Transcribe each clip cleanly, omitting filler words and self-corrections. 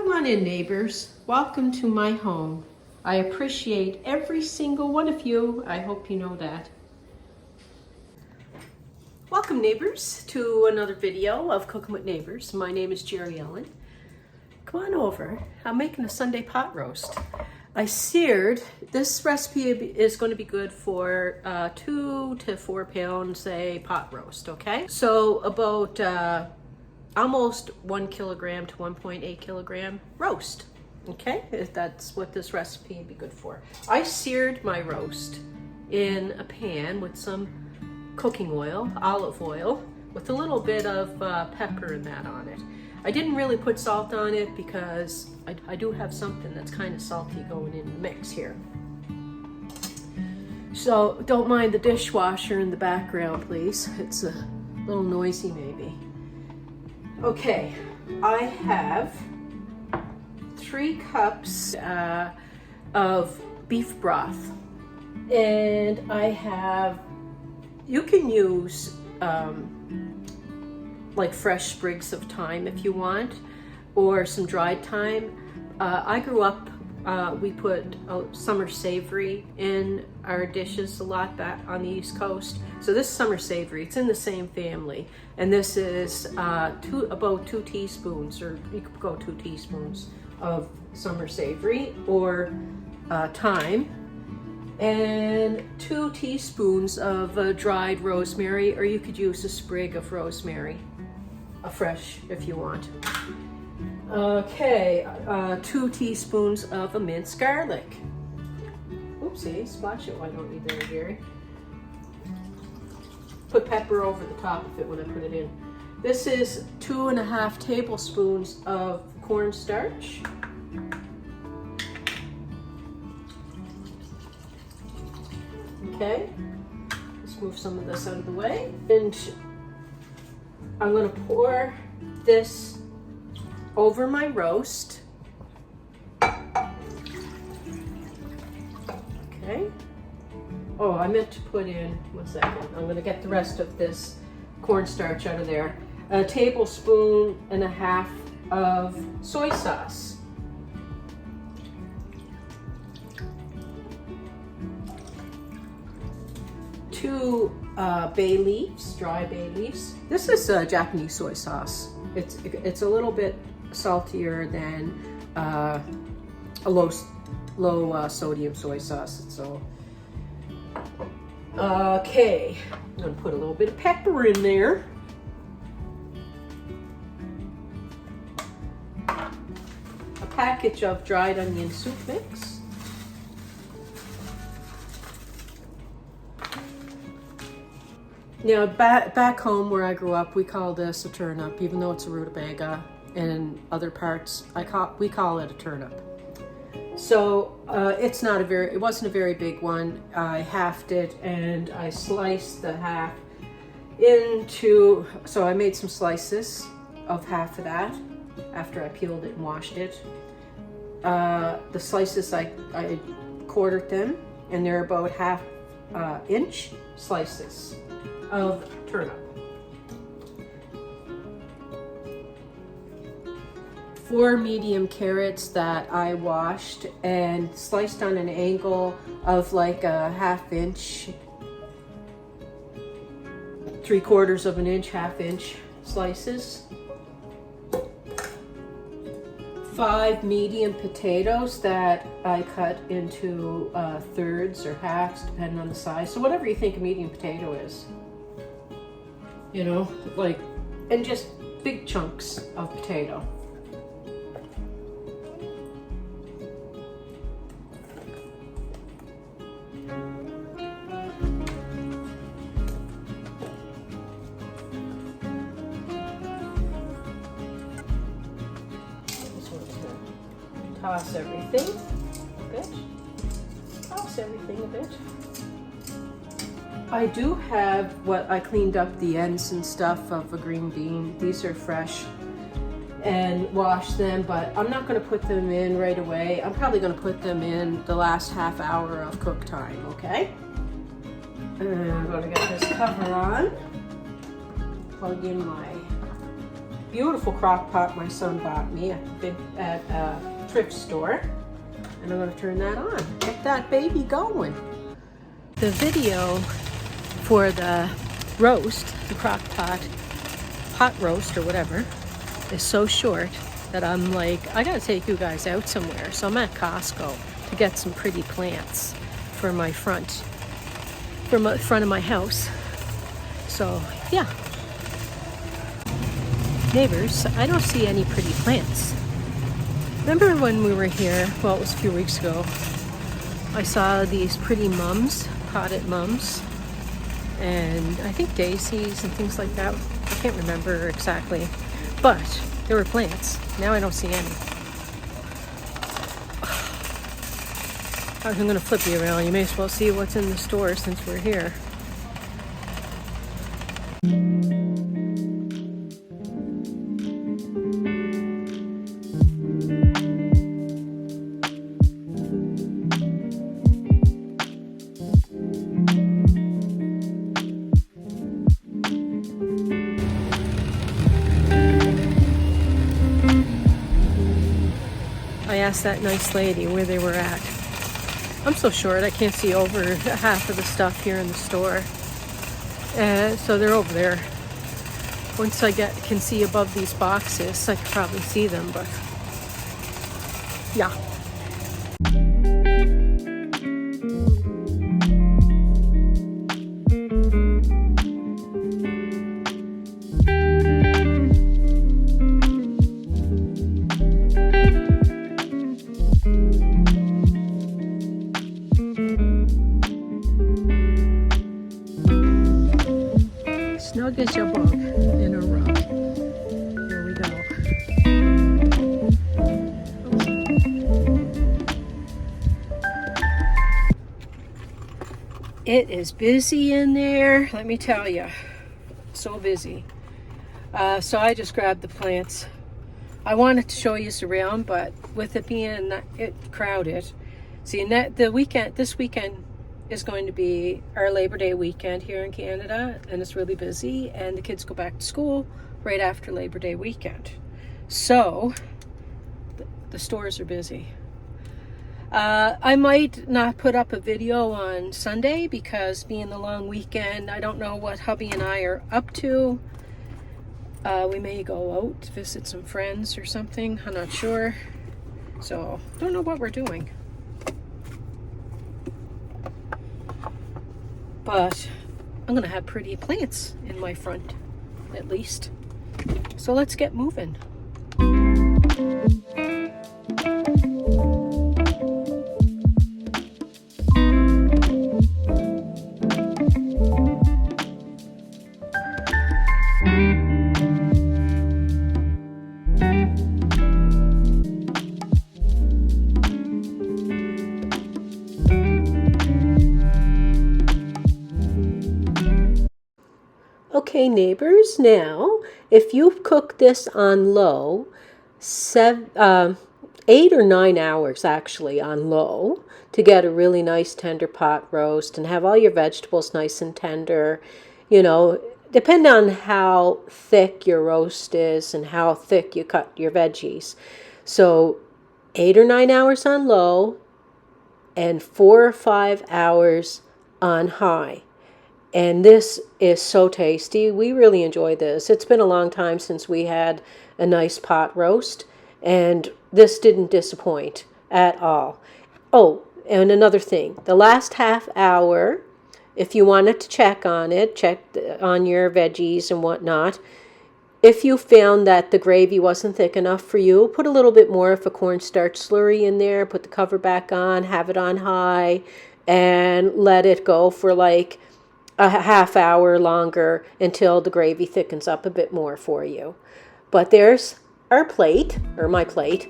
Come on in, neighbors. Welcome to my home. I appreciate every single one of you. I hope you know that. Welcome, neighbors, to another video of Cooking with Neighbors. My name is Jerri-ellen. Come on over. I'm making a Sunday pot roast. I seared. This recipe is going to be good for 2 to 4 pounds a pot roast, okay? So about almost 1 kilogram to 1.8 kilogram roast, okay? That's what this recipe would be good for. I seared my roast in a pan with some cooking oil, olive oil, with a little bit of pepper and that on it. I didn't really put salt on it because I do have something that's kind of salty going in the mix here. So don't mind the dishwasher in the background, please. It's a little noisy maybe. Okay, I have 3 cups of beef broth, and I have, you can use like fresh sprigs of thyme if you want, or some dried thyme. I grew up, we put summer savory in our dishes a lot back on the East Coast. So this summer savory, it's in the same family. And this is about 2 teaspoons, or you could go 2 teaspoons of summer savory or thyme, and 2 teaspoons of dried rosemary, or you could use a sprig of rosemary, fresh if you want. Okay, 2 teaspoons of a minced garlic. Oopsie, splash it, why don't you there, Gary? Put pepper over the top of it when I put it in. This is 2.5 tablespoons of cornstarch. Okay, let's move some of this out of the way. And I'm going to pour this over my roast. Okay. Oh, I meant to put in, 1 second. I'm going to get the rest of this cornstarch out of there. 1.5 tablespoons of soy sauce. Two bay leaves, dry bay leaves. This is Japanese soy sauce. It's a little bit saltier than a low sodium soy sauce. So okay, I'm gonna put a little bit of pepper in there. A package of dried onion soup mix. Now, back home where I grew up, we call this a turnip, even though it's a rutabaga. And in other parts, we call it a turnip. So it wasn't a very big one. I halved it and I sliced the half into, so I made some slices of half of that after I peeled it and washed it. The slices, I quartered them, and they're about 1/2 inch slices of turnip. 4 medium carrots that I washed and sliced on an angle of like a 1/2 inch, 3/4 of an inch, 1/2 inch slices. 5 medium potatoes that I cut into thirds or halves, depending on the size. So whatever you think a medium potato is, you know, like, and just big chunks of potato. Toss everything a bit. Toss everything a bit. I do have what I cleaned up the ends and stuff of a green bean. These are fresh, and washed them, but I'm not going to put them in right away. I'm probably going to put them in the last half hour of cook time, okay? And I'm going to get this cover on. Plug in my beautiful crock pot my son bought me at a thrift store. And I'm going to turn that on. Get that baby going. The video for the roast, the crock pot roast or whatever, is so short that I'm like, I got to take you guys out somewhere. So I'm at Costco to get some pretty plants for my front of my house. So yeah. Neighbors, I don't see any pretty plants. Remember when we were here, well, it was a few weeks ago, I saw these pretty mums, potted mums, and I think daisies and things like that. I can't remember exactly, but there were plants. Now I don't see any. I'm going to flip you around. You may as well see what's in the store since we're here. I asked that nice lady where they were at. I'm so short I can't see over half of the stuff here in the store. So they're over there. Once I can see above these boxes, I could probably see them, but yeah. Snug as your bug in a rug. Here we go. It is busy in there, let me tell you. So busy. So I just grabbed the plants. I wanted to show you around, but with it being crowded. See, this weekend is going to be our Labor Day weekend here in Canada, and it's really busy, and the kids go back to school right after Labor Day weekend. So the stores are busy. I might not put up a video on Sunday because being the long weekend, I don't know what hubby and I are up to. We may go out to visit some friends or something, I'm not sure. So don't know what we're doing. But I'm gonna have pretty plants in my front, at least. So let's get moving. Okay, neighbors, now, if you cook this on low, 8 or 9 hours actually on low, to get a really nice tender pot roast and have all your vegetables nice and tender, you know, depending on how thick your roast is and how thick you cut your veggies. So 8 or 9 hours on low and 4 or 5 hours on high. And this is so tasty. We really enjoy this. It's been a long time since we had a nice pot roast, and this didn't disappoint at all. Oh, and another thing, the last half hour, if you wanted to check on it, on your veggies and whatnot, if you found that the gravy wasn't thick enough for you, put a little bit more of a cornstarch slurry in there, put the cover back on, have it on high, and let it go for like a half hour longer until the gravy thickens up a bit more for you. But there's our plate, or my plate,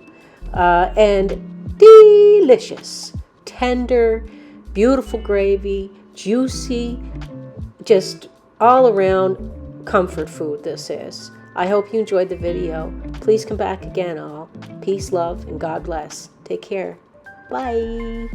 and delicious, tender, beautiful gravy, juicy, just all around comfort food this is. I hope you enjoyed the video. Please come back again all. Peace, love, and God bless. Take care. Bye.